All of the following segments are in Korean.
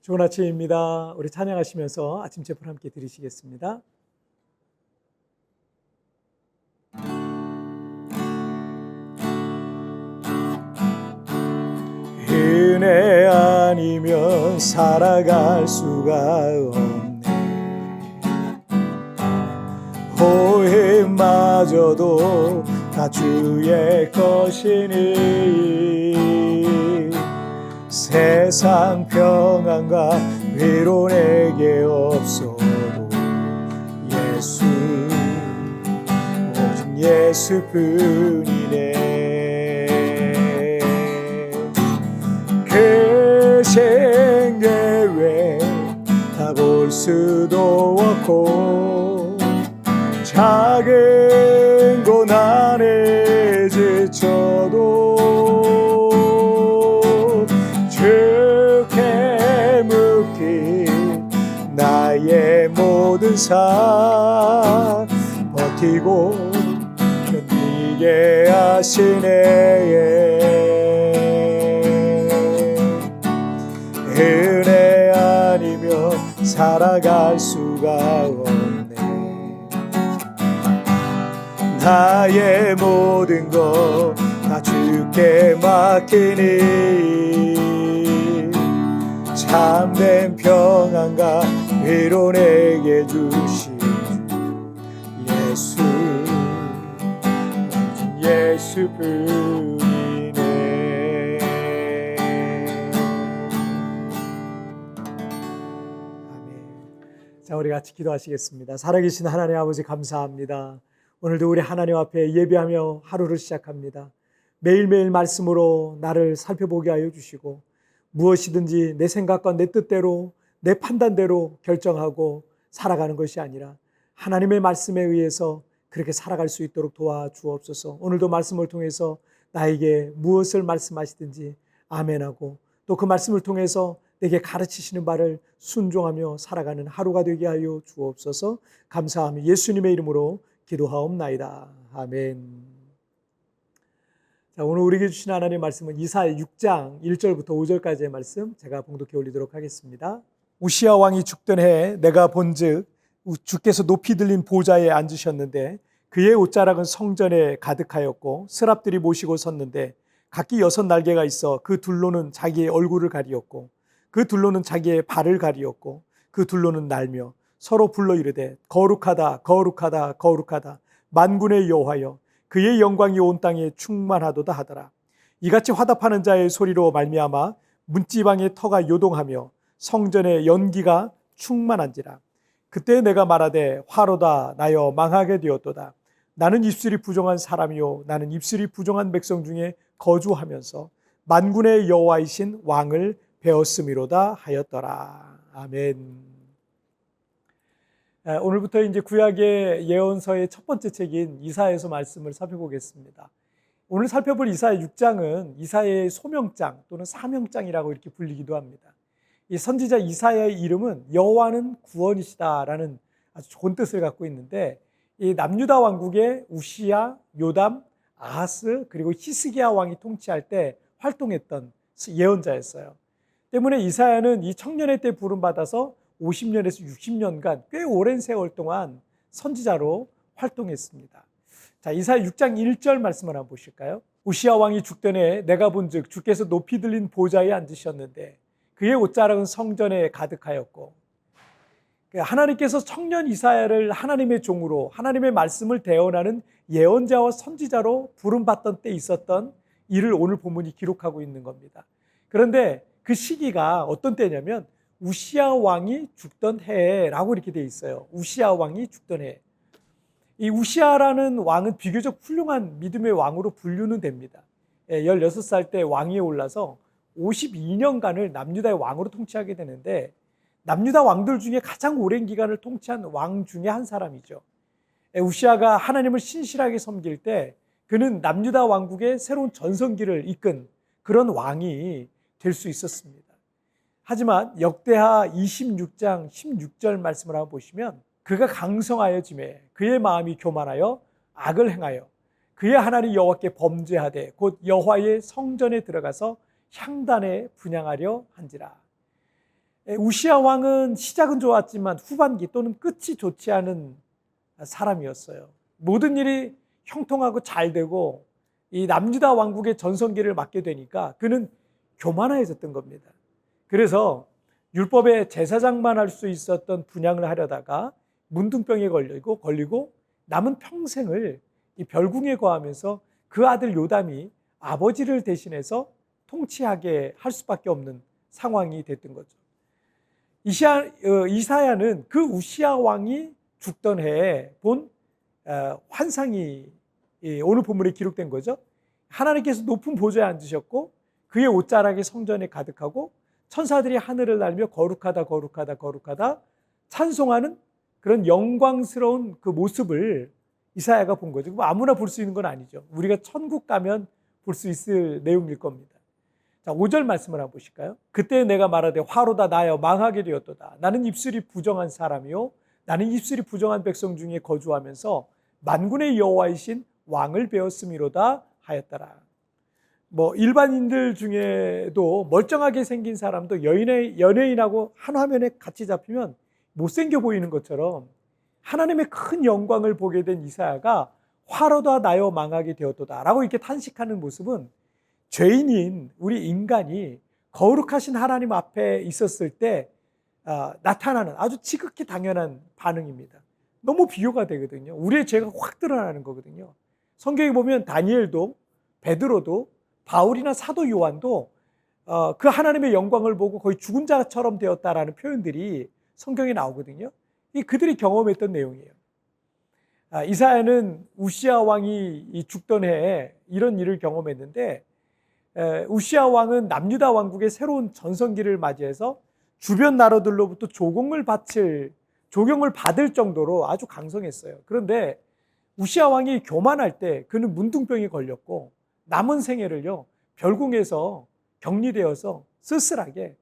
좋은 아침입니다. 우리 찬양하시면서 아침 제풀 함께 드리시겠습니다. 은혜 아니면 살아갈 수가 없네. 호흡마저도 다 주의 것이니 세상 평안과 위로 내게 없어도 예수, 오직 예수뿐이네. 그 생계외 다 볼 수도 없고 작은 고난에 지쳐도 주께 묻기 나의 모든 삶 버티고 견디게 하시네. 은혜 아니면 살아갈 수가 없네. 나의 모든 것 다 주께 맡기니 참된 평안과 위로 내게 주신 예수, 예수뿐이네. 아멘. 자, 우리 같이 기도하시겠습니다. 살아계신 하나님 아버지 감사합니다. 오늘도 우리 하나님 앞에 예배하며 하루를 시작합니다. 매일매일 말씀으로 나를 살펴보게 하여 주시고 무엇이든지 내 생각과 내 뜻대로 내 판단대로 결정하고 살아가는 것이 아니라 하나님의 말씀에 의해서 그렇게 살아갈 수 있도록 도와주옵소서. 오늘도 말씀을 통해서 나에게 무엇을 말씀하시든지 아멘하고 또 그 말씀을 통해서 내게 가르치시는 바를 순종하며 살아가는 하루가 되게 하여 주옵소서. 감사하며 예수님의 이름으로 기도하옵나이다. 아멘. 자, 오늘 우리에게 주신 하나님의 말씀은 이사야 6장 1절부터 5절까지의 말씀 제가 봉독해 올리도록 하겠습니다. 우시야 왕이 죽던 해에 내가 본즉 주께서 높이 들린 보좌에 앉으셨는데 그의 옷자락은 성전에 가득하였고 스랍들이 모시고 섰는데 각기 6날개가 있어 그 둘로는 자기의 얼굴을 가리었고 그 둘로는 자기의 발을 가리었고 그 둘로는 날며 서로 불러 이르되 거룩하다 거룩하다 거룩하다 만군의 여호와여 그의 영광이 온 땅에 충만하도다 하더라. 이같이 화답하는 자의 소리로 말미암아 문지방의 터가 요동하며 성전의 연기가 충만한지라. 그때 내가 말하되 화로다 나여 망하게 되었도다. 나는 입술이 부정한 사람이요 나는 입술이 부정한 백성 중에 거주하면서 만군의 여호와이신 왕을 배웠음이로다 하였더라. 아멘. 오늘부터 이제 구약의 예언서의 첫 번째 책인 이사야서 말씀을 살펴보겠습니다. 오늘 살펴볼 이사야 6장은 이사야의 소명장 또는 사명장이라고 이렇게 불리기도 합니다. 이 선지자 이사야의 이름은 여호와는 구원이시다라는 아주 좋은 뜻을 갖고 있는데 이 남유다 왕국의 우시야, 요담, 아하스 그리고 히스기야 왕이 통치할 때 활동했던 예언자였어요. 때문에 이사야는 이 청년의 때 부름받아서 50년에서 60년간 꽤 오랜 세월 동안 선지자로 활동했습니다. 자, 이사야 6장 1절 말씀을 한번 보실까요? 우시야 왕이 죽던 해에 내가 본즉 주께서 높이 들린 보좌에 앉으셨는데 그의 옷자락은 성전에 가득하였고, 하나님께서 청년 이사야를 하나님의 종으로 하나님의 말씀을 대언하는 예언자와 선지자로 부름받던 때 있었던 일을 오늘 본문이 기록하고 있는 겁니다. 그런데 그 시기가 어떤 때냐면 우시야 왕이 죽던 해라고 이렇게 돼 있어요. 우시야 왕이 죽던 해. 이 우시야라는 왕은 비교적 훌륭한 믿음의 왕으로 분류는 됩니다. 16살 때 왕위에 올라서 52년간을 남유다의 왕으로 통치하게 되는데 남유다 왕들 중에 가장 오랜 기간을 통치한 왕 중에 한 사람이죠. 우시야가 하나님을 신실하게 섬길 때 그는 남유다 왕국의 새로운 전성기를 이끈 그런 왕이 될 수 있었습니다. 하지만 역대하 26장 16절 말씀을 한번 보시면 그가 강성하여지매 그의 마음이 교만하여 악을 행하여 그의 하나님 여호와께 범죄하되 곧 여호와의 성전에 들어가서 향단에 분향하려 한지라. 우시야 왕은 시작은 좋았지만 후반기 또는 끝이 좋지 않은 사람이었어요. 모든 일이 형통하고 잘 되고 이 남유다 왕국의 전성기를 맡게 되니까 그는 교만해졌던 겁니다. 그래서 율법의 제사장만 할 수 있었던 분향을 하려다가 문둥병에 걸리고 남은 평생을 이 별궁에 거하면서 그 아들 요담이 아버지를 대신해서 통치하게 할 수밖에 없는 상황이 됐던 거죠. 이사야는 그 우시야 왕이 죽던 해에 본 환상이 오늘 본문에 기록된 거죠. 하나님께서 높은 보좌에 앉으셨고 그의 옷자락이 성전에 가득하고 천사들이 하늘을 날며 거룩하다 거룩하다 거룩하다 찬송하는 그런 영광스러운 그 모습을 이사야가 본 거죠. 아무나 볼 수 있는 건 아니죠. 우리가 천국 가면 볼 수 있을 내용일 겁니다. 자, 5절 말씀을 한번 보실까요? 그때 내가 말하되 화로다 나여 망하게 되었도다. 나는 입술이 부정한 사람이요 나는 입술이 부정한 백성 중에 거주하면서 만군의 여호와이신 왕을 배웠음이로다 하였더라. 일반인들 중에도 멀쩡하게 생긴 사람도 연예인하고 한 화면에 같이 잡히면 못생겨 보이는 것처럼 하나님의 큰 영광을 보게 된 이사야가 화로다 나여 망하게 되었도다 라고 이렇게 탄식하는 모습은 죄인인 우리 인간이 거룩하신 하나님 앞에 있었을 때 나타나는 아주 지극히 당연한 반응입니다. 너무 비교가 되거든요. 우리의 죄가 확 드러나는 거거든요. 성경에 보면 다니엘도 베드로도 바울이나 사도 요한도 그 하나님의 영광을 보고 거의 죽은 자처럼 되었다라는 표현들이 성경에 나오거든요. 이 그들이 경험했던 내용이에요. 이사야는 우시야 왕이 죽던 해에 이런 일을 경험했는데 우시야 왕은 남유다 왕국의 새로운 전성기를 맞이해서 주변 나라들로부터 조공을 받을 정도로 아주 강성했어요. 그런데 우시야 왕이 교만할 때 그는 문둥병이 걸렸고 남은 생애를요 별궁에서 격리되어서 쓸쓸하게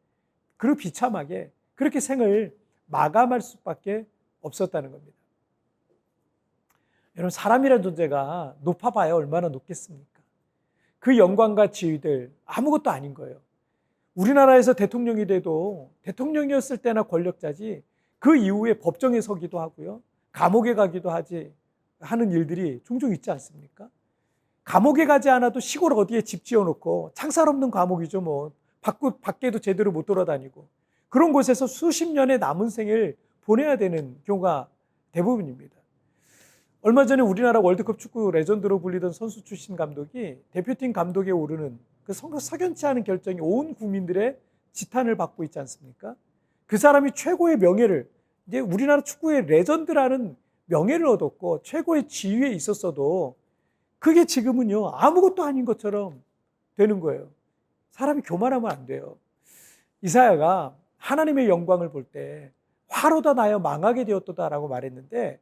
그리고 비참하게 그렇게 생을 마감할 수밖에 없었다는 겁니다. 여러분 사람이라는 존재가 높아봐야 얼마나 높겠습니까? 그 영광과 지위들 아무것도 아닌 거예요. 우리나라에서 대통령이 돼도 대통령이었을 때나 권력자지 그 이후에 법정에 서기도 하고요. 감옥에 가기도 하는 일들이 종종 있지 않습니까? 감옥에 가지 않아도 시골 어디에 집 지어놓고 창살 없는 감옥이죠. 밖에도 제대로 못 돌아다니고 그런 곳에서 수십 년의 남은 생을 보내야 되는 경우가 대부분입니다. 얼마 전에 우리나라 월드컵 축구 레전드로 불리던 선수 출신 감독이 대표팀 감독에 오르는 그 석연치 않은 결정이 온 국민들의 지탄을 받고 있지 않습니까? 그 사람이 최고의 명예를 이제 우리나라 축구의 레전드라는 명예를 얻었고 최고의 지위에 있었어도 그게 지금은요 아무것도 아닌 것처럼 되는 거예요. 사람이 교만하면 안 돼요. 이사야가 하나님의 영광을 볼 때 화로다 나여 망하게 되었도다라고 말했는데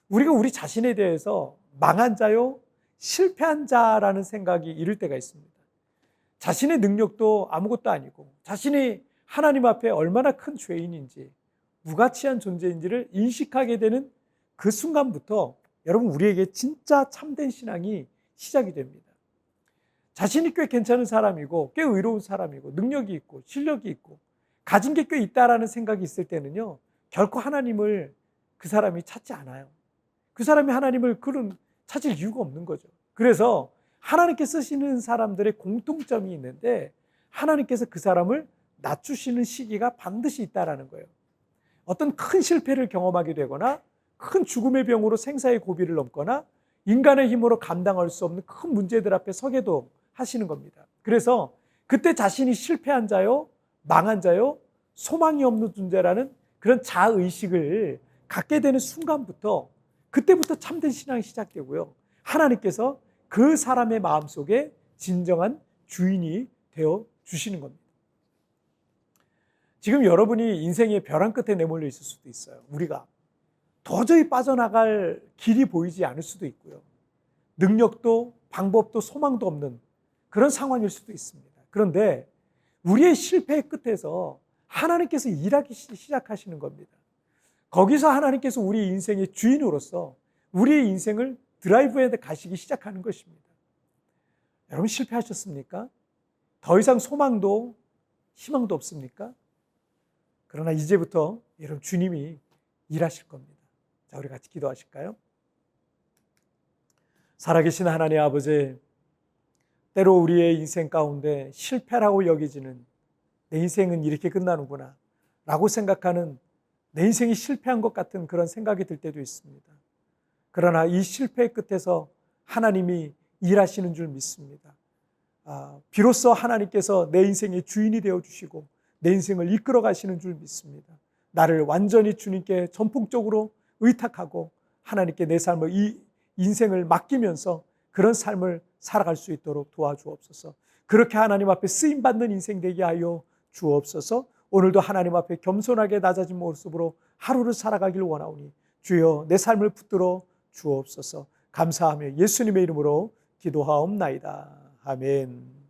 우리가 우리 자신에 대해서 망한 자요 실패한 자라는 생각이 이를 때가 있습니다. 자신의 능력도 아무것도 아니고 자신이 하나님 앞에 얼마나 큰 죄인인지 무가치한 존재인지를 인식하게 되는 그 순간부터 여러분 우리에게 진짜 참된 신앙이 시작이 됩니다. 자신이 꽤 괜찮은 사람이고 꽤 의로운 사람이고 능력이 있고 실력이 있고 가진 게 꽤 있다라는 생각이 있을 때는요 결코 하나님을 그 사람이 찾지 않아요. 그 사람이 하나님을 찾을 이유가 없는 거죠. 그래서 하나님께서 쓰시는 사람들의 공통점이 있는데 하나님께서 그 사람을 낮추시는 시기가 반드시 있다라는 거예요. 어떤 큰 실패를 경험하게 되거나 큰 죽음의 병으로 생사의 고비를 넘거나 인간의 힘으로 감당할 수 없는 큰 문제들 앞에 서게도 하시는 겁니다. 그래서 그때 자신이 실패한 자요, 망한 자요, 소망이 없는 존재라는 그런 자의식을 갖게 되는 순간부터 그때부터 참된 신앙이 시작되고요. 하나님께서 그 사람의 마음속에 진정한 주인이 되어 주시는 겁니다. 지금 여러분이 인생의 벼랑 끝에 내몰려 있을 수도 있어요. 우리가 도저히 빠져나갈 길이 보이지 않을 수도 있고요. 능력도 방법도 소망도 없는 그런 상황일 수도 있습니다. 그런데 우리의 실패의 끝에서 하나님께서 일하기 시작하시는 겁니다. 거기서 하나님께서 우리 인생의 주인으로서 우리의 인생을 드라이브에 가시기 시작하는 것입니다. 여러분 실패하셨습니까? 더 이상 소망도 희망도 없습니까? 그러나 이제부터 여러분 주님이 일하실 겁니다. 자, 우리 같이 기도하실까요? 살아계신 하나님 아버지, 때로 우리의 인생 가운데 실패라고 여겨지는 내 인생은 이렇게 끝나는구나 라고 생각하는 내 인생이 실패한 것 같은 그런 생각이 들 때도 있습니다. 그러나 이 실패의 끝에서 하나님이 일하시는 줄 믿습니다. 비로소 하나님께서 내 인생의 주인이 되어주시고 내 인생을 이끌어 가시는 줄 믿습니다. 나를 완전히 주님께 전폭적으로 의탁하고 하나님께 내 삶을, 이 인생을 맡기면서 그런 삶을 살아갈 수 있도록 도와주옵소서. 그렇게 하나님 앞에 쓰임받는 인생 되게 하여 주옵소서. 오늘도 하나님 앞에 겸손하게 낮아진 모습으로 하루를 살아가길 원하오니 주여 내 삶을 붙들어 주옵소서. 감사하며 예수님의 이름으로 기도하옵나이다. 아멘.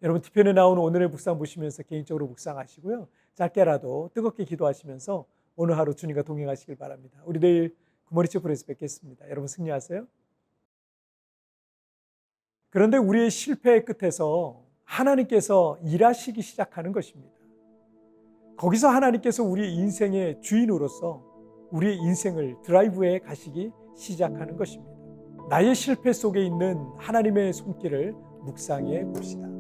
여러분 뒤편에 나온 오늘의 묵상 보시면서 개인적으로 묵상하시고요. 짧게라도 뜨겁게 기도하시면서 오늘 하루 주님과 동행하시길 바랍니다. 우리 내일 굿모닝 채플에서 뵙겠습니다. 여러분 승리하세요. 그런데 우리의 실패의 끝에서 하나님께서 일하시기 시작하는 것입니다. 거기서 하나님께서 우리의 인생의 주인으로서 우리의 인생을 드라이브해 가시기 시작하는 것입니다. 나의 실패 속에 있는 하나님의 손길을 묵상해 봅시다.